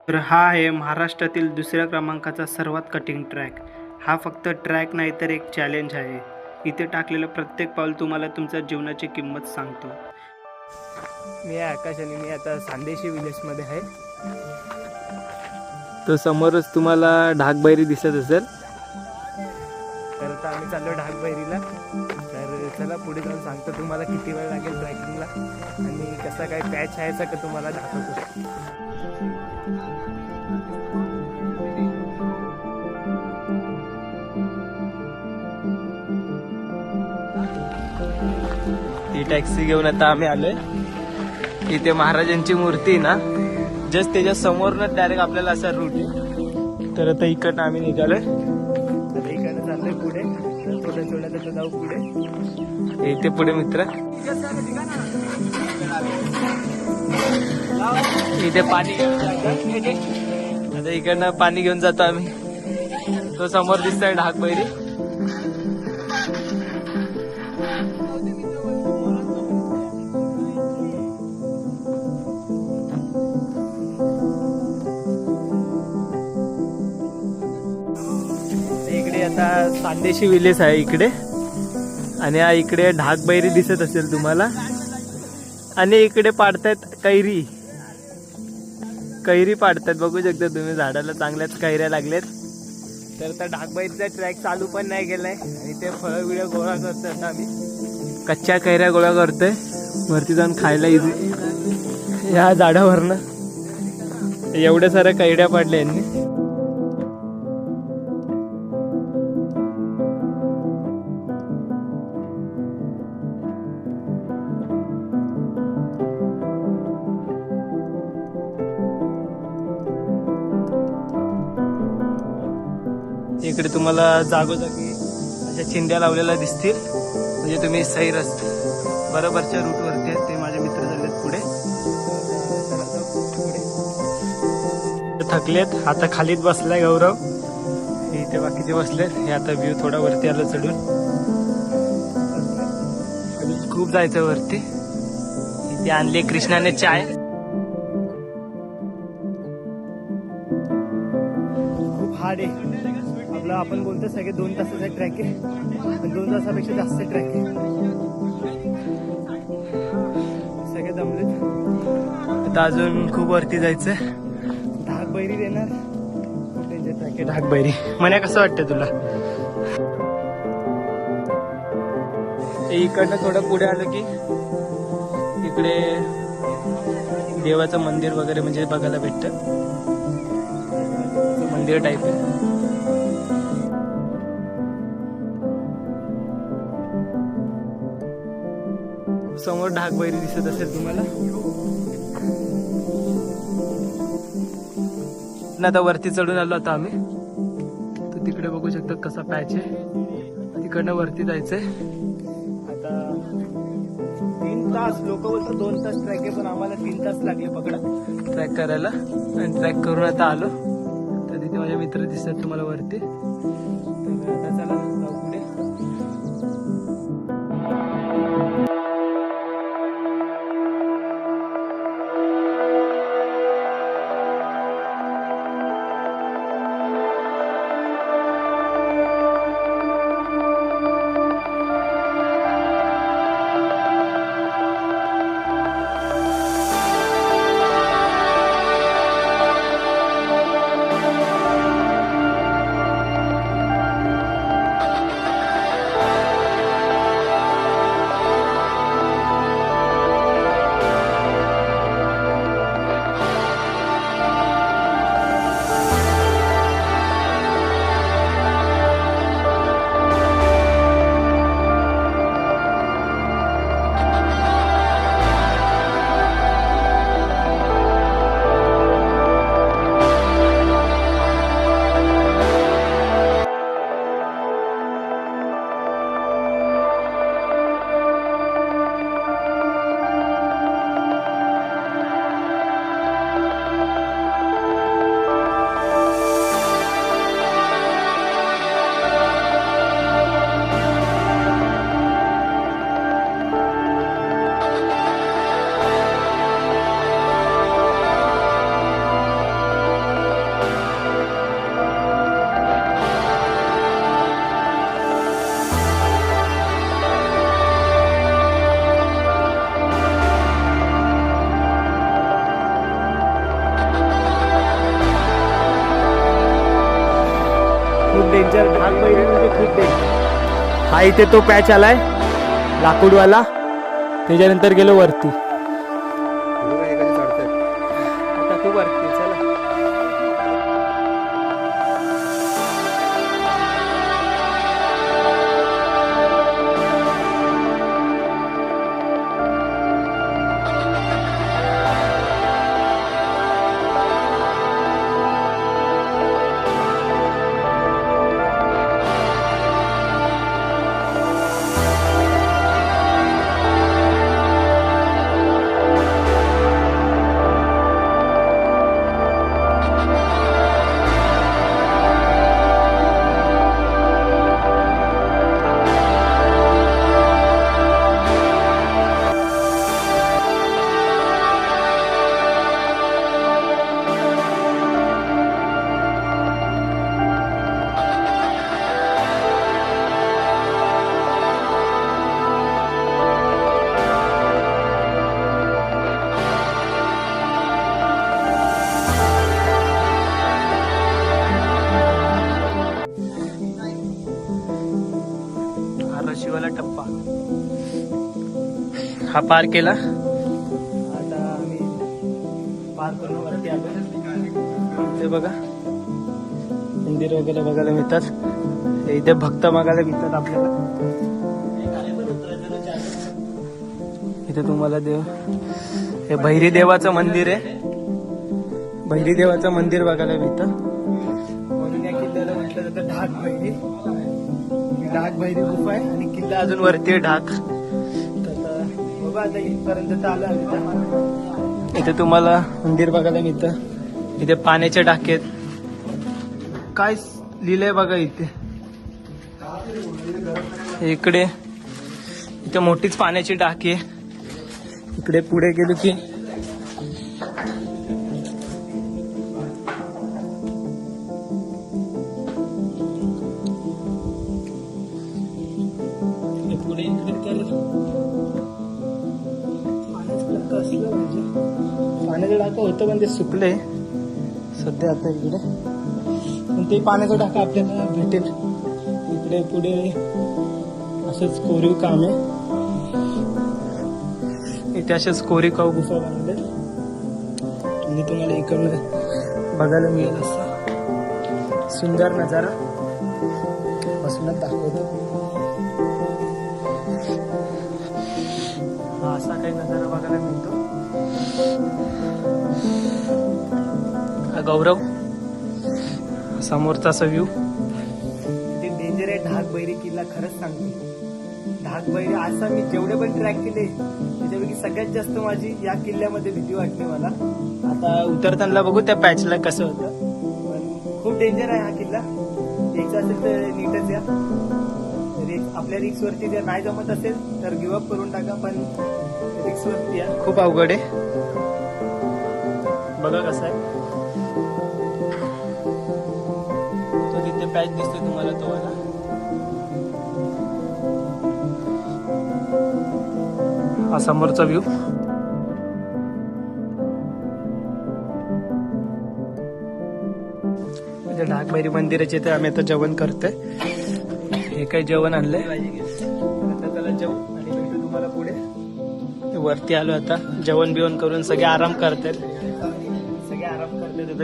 तर हा आहे महाराष्ट्रातील दुसऱ्या क्रमांकाचा सर्वात कठीण ट्रॅक. हा फक्त ट्रॅक नाही तर एक चॅलेंज आहे. इथे टाकलेलं प्रत्येक पाऊल तुम्हाला तुमच्या जीवनाची किंमत सांगतो. मी आहे आकाश आणि मी आता सांदेशी विलेजमध्ये आहे. तो समोरच तुम्हाला ढाकबैरी दिसत असेल. तर आता आम्ही चाललो ढाकबैरीला. तर चला पुढे जाऊन सांगतो तुम्हाला किती वेळ लागेल ट्रॅकिंगला आणि कसा काय पॅच आहे का तुम्हाला दाखवतो. ही टॅक्सी घेऊन आता आम्ही आलोय. इथे महाराजांची मूर्ती ना जस्ट त्याच्या समोरच डायरेक्ट आपल्याला असा रूट आहे. तर आता इकडनं आम्ही निघालोय. आता इकडनं चाललोय पुढे. थोड्या थोड्या जाऊ पुढे. इथे पुढे मित्र इथे पाणी आता इकडनं पाणी घेऊन जातो आम्ही. तो समोर दिसतोय ढाकबैरी. इकडे आता सांदेशी विलेज आहे इकडे आणि हा इकडे ढाकबैरी दिसत असेल तुम्हाला. आणि इकडे पाडतायत कैरी. कैरी पाडतात बघू शकता तुम्ही. झाडाला चांगल्याच कैऱ्या लागल्यात. तर आता ढाकबैरीचा ट्रॅक चालू पण नाही गेलाय आणि ते फळं बिळं गोळा करतोय. आता आम्ही कच्च्या कैऱ्या गोळा करतोय वरती जाऊन खायला. इझी या झाडावरनं एवढ्या साऱ्या कैऱ्या पाडल्या यांनी. इकडे तुम्हाला जागोजागी अशा चिंध्या लावलेल्या दिसतील. म्हणजे तुम्ही सही रस्ते बरोबरच्या रूटवरती आहेत. ते माझे मित्र झालेत पुढे. थकलेत आता खालीच बसलाय गौरव. इथे बाकीचे बसलेत. हे आता व्ह्यू थोडा वरती आलं चढून. खूप जायचं वरती. इथे आणली कृष्णाने चाय. खूप हार्ड आहे. आपला आपण बोलतो सगळे 2 तासाचा ट्रॅक आहे. 2 तासापेक्षा जास्त ट्रॅक आहे. सगळे दमलेत. आता अजून खूप वरती जायचंय. ढाकबैरी देणार त्यांचे ट्रॅक आहे ढाकबैरी. म्हणे कसं वाटतं तुला? इकडनं थोडं पुढे आलं की इकडे देवाचं मंदिर वगैरे म्हणजे बघायला भेटतं. मंदिर टाईप आहे. समोर ढाकबैरी दिसत असेल तुम्हाला. आता वरती चढून आलो आता आम्ही. तर तिकडे बघू शकता कसा पॅच आहे. तिकडनं वरती जायचंय. आता 3 तास लोक बोलतात 2 तास ट्रॅक आहे पण आम्हाला 3 तास लागले पकडा ट्रॅक करायला. आणि ट्रॅक करून आता आलो. तर तिथे माझे मित्र दिसतात तुम्हाला वरती. तर आता चला जाऊ पुढे. खूप डेंजर, ढाकबैरी म्हणजे खूप डेंजर. हा इथे तो पॅच आलाय लाकूडवाला, त्याच्यानंतर गेलो वरती. आता खूप वरती चला. शिवाला टप्पा हा पार केला. आता आम्ही पार करून वरती आलो. ते बघा मंदिर वगैरे बघायला मिळतात. इथे भक्त बघायला मिळतात आपल्याला. इथे तुम्हाला देव, हे भैरी देवाचं मंदिर आहे. भैरी देवाचं मंदिर बघायला मिळतं. म्हणून या किल्ल्याला म्हटलं जातं ढाक भैरी. ढाक भैरी गुफा आहे आणि किल्ला अजून वरती आहे ढाक. बघा आता इथपर्यंत आलो आम्ही. इथे तुम्हाला मंदिर बघायला मिळतं. इथे पाण्याचे टाके आहेत. काय लिहिलंय बघा इथे. इकडे इथे मोठीच पाण्याची टाकी आहे. इकडे पुढे गेलो की पुढे इकडे तर पाण्याचं टाकं होतं पण ते सुकले सध्या आता इकडे. पण ते पाण्याचं टाकं आपल्याला भेटेल. इकडे पुढे असंच कोरीव काम आहे. इथे असेच कोरीव गुफा बनवले आणि तुम्हाला इकडनं बघायला मिळेल असं सुंदर नजारा. बसूनच दाखवतो. असा काही नजारा बघायला मिळतो. हा गौरव समोरचा व्ह्यू. ते डेंजर आहे ढाकबैरी किल्ला. खरंच सांगतो ढाकबैरी असा मी जेवढे पण ट्रॅक केले त्याच्यापैकी सगळ्यात जास्त माझी या किल्ल्यामध्ये भीती वाटली मला. आता उतरताना बघू त्या पॅचला कसं होतं. पण खूप डेंजर आहे हा किल्ला. यायचं असेल तर नीटच या. आपल्या रिक्स वरती जर नाही जमत असेल तर गिव्हअप करून टाका. पण रिक्स वरती या. खूप अवघड आहे. बघा कसं आहे तो. तिथे पॅच दिसतोय तुम्हाला तो वाला. हा समोरचा व्ह्यू. ढाकबैरी मंदिराचे इथे आम्ही आता जेवण करतोय. हे काही जेवण आणलंय आता. त्याला जेवू आणि भेटू तुम्हाला पुढे. वरती आलो आता. जेवण बिवण करून सगळे आराम करतात. सगळे आराम करतात.